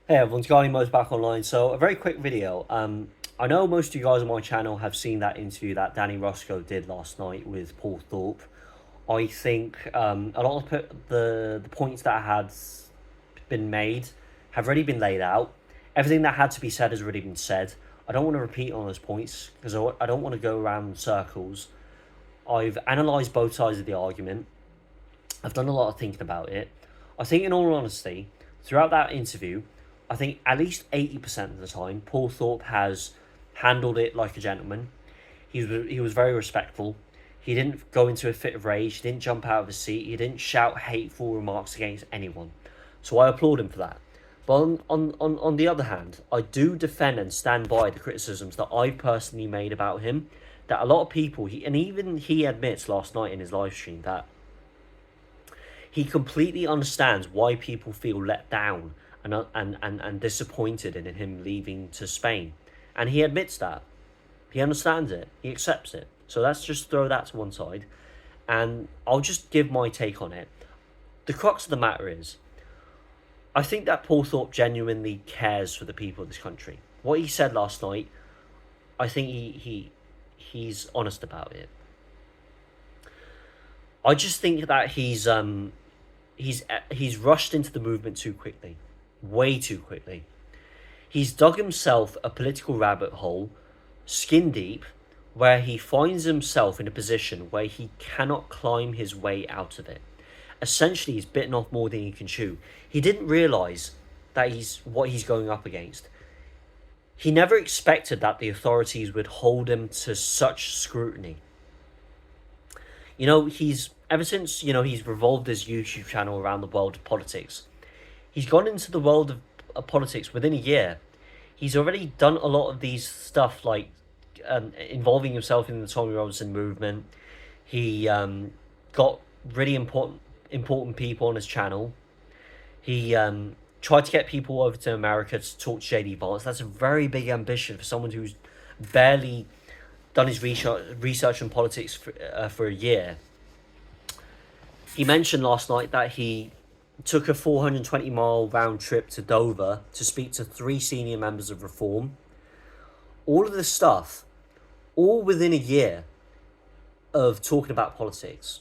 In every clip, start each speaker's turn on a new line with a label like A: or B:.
A: Hey everyone, Scarly Mo's back online. So a very quick video. I know most of you guys on my channel have seen that interview that Danny Roscoe did last night with Paul Thorpe. I think a lot of the points that had been made have already been laid out. Everything that had to be said has already been said. I don't want to repeat on those points because I don't want to go around in circles. I've analysed both sides of the argument. I've done a lot of thinking about it. I think, in all honesty, throughout that interview, I think at least 80% of the time, Paul Thorpe has handled it like a gentleman. He was very respectful. He didn't go into a fit of rage. He didn't jump out of his seat. He didn't shout hateful remarks against anyone. So I applaud him for that. But on the other hand, I do defend and stand by the criticisms that I've personally made about him. That a lot of people, and even he admits last night in his live stream that he completely understands why people feel let down and disappointed in him leaving to Spain. And he admits that. He understands it. He accepts it. So let's just throw that to one side. And I'll just give my take on it. The crux of the matter is, I think that Paul Thorpe genuinely cares for the people of this country. What he said last night, I think he's honest about it. I just think that he's rushed into the movement too quickly, way too quickly. He's dug himself a political rabbit hole, skin deep, where he finds himself in a position where he cannot climb his way out of it. Essentially, he's bitten off more than he can chew. He didn't realise that he's what he's going up against. He never expected that the authorities would hold him to such scrutiny. He's ever since he's revolved his YouTube channel around the world of politics. He's gone into the world of politics within a year. He's already done a lot of these stuff like involving himself in the Tommy Robinson movement. He got really important people on his channel. He tried to get people over to America to talk to JD Vance. That's a very big ambition for someone who's barely done his research on politics for a year. He mentioned last night that he took a 420-mile round trip to Dover to speak to 3 senior members of Reform. All of this stuff, all within a year of talking about politics.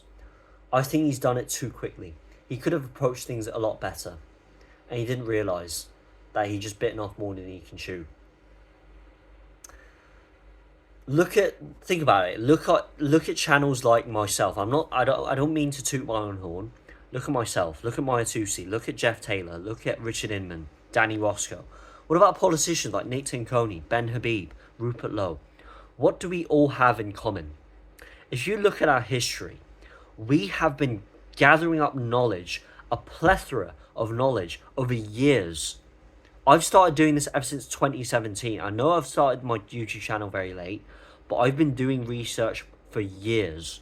A: I think he's done it too quickly. He could have approached things a lot better. And he didn't realise that he just bitten off more than he can chew. Think about it. Look at channels like myself. I don't mean to toot my own horn. Look at myself. Look at Maya Tusi. Look at Jeff Taylor. Look at Richard Inman, Danny Roscoe. What about politicians like Nick Tinconi, Ben Habib, Rupert Lowe? What do we all have in common? If you look at our history, we have been gathering up knowledge, a plethora of knowledge over years. I've started doing this ever since 2017. I know I've started my YouTube channel very late, but I've been doing research for years.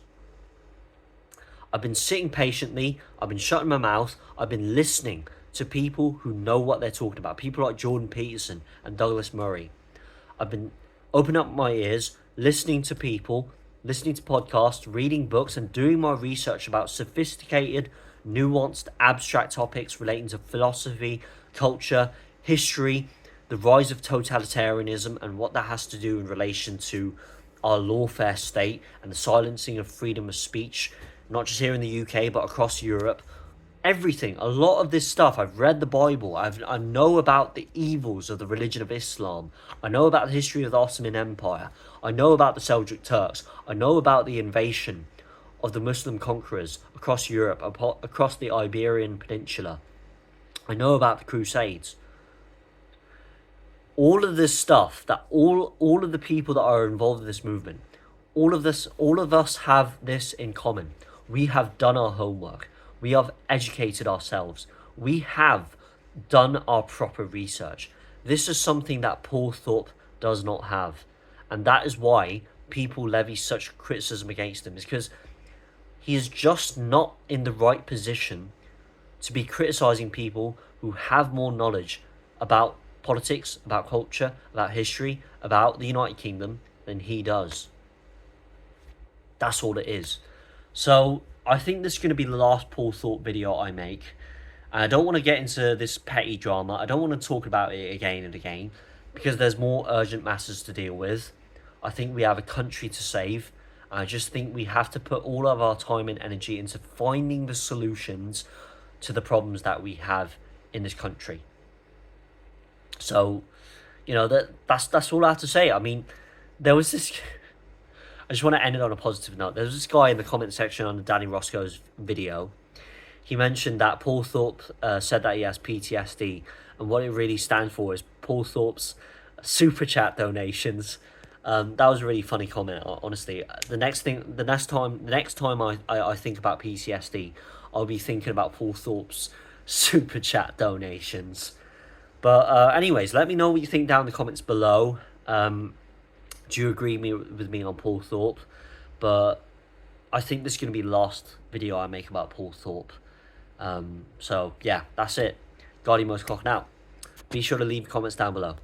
A: I've been sitting patiently, I've been shutting my mouth, I've been listening to people who know what they're talking about. People like Jordan Peterson and Douglas Murray. I've been opening up my ears, listening to people, listening to podcasts, reading books, and doing my research about sophisticated, nuanced, abstract topics relating to philosophy, culture, history, the rise of totalitarianism, and what that has to do in relation to our lawfare state and the silencing of freedom of speech, not just here in the UK, but across Europe. Everything, a lot of this stuff. I've read the Bible. I know about the evils of the religion of Islam. I know about the history of the Ottoman Empire. I know about the Seljuk Turks. I know about the invasion of the Muslim conquerors across Europe, across the Iberian Peninsula. I know about the Crusades. All of this stuff, that all of the people that are involved in this movement, all of us have this in common. We have done our homework. We have educated ourselves. We have done our proper research. This is something that Paul Thorpe does not have. And that is why people levy such criticism against him, is because he is just not in the right position to be criticising people who have more knowledge about politics, about culture, about history, about the United Kingdom than he does. That's all it is. So I think this is going to be the last Paul Thorpe video I make. And I don't want to get into this petty drama. I don't want to talk about it again and again because there's more urgent matters to deal with. I think we have a country to save. I just think we have to put all of our time and energy into finding the solutions to the problems that we have in this country. So, that's all I have to say. I mean, there was this. I just want to end it on a positive note. There was this guy in the comment section on Danny Roscoe's video. He mentioned that Paul Thorpe said that he has PTSD, and what it really stands for is Paul Thorpe's super chat donations. That was a really funny comment. Honestly, the next time I think about PTSD, I'll be thinking about Paul Thorpe's super chat donations. But anyways, let me know what you think down in the comments below. Do you agree with me on Paul Thorpe? But I think this is going to be the last video I make about Paul Thorpe. So yeah, that's it. Guardian Most Clock out. Be sure to leave comments down below.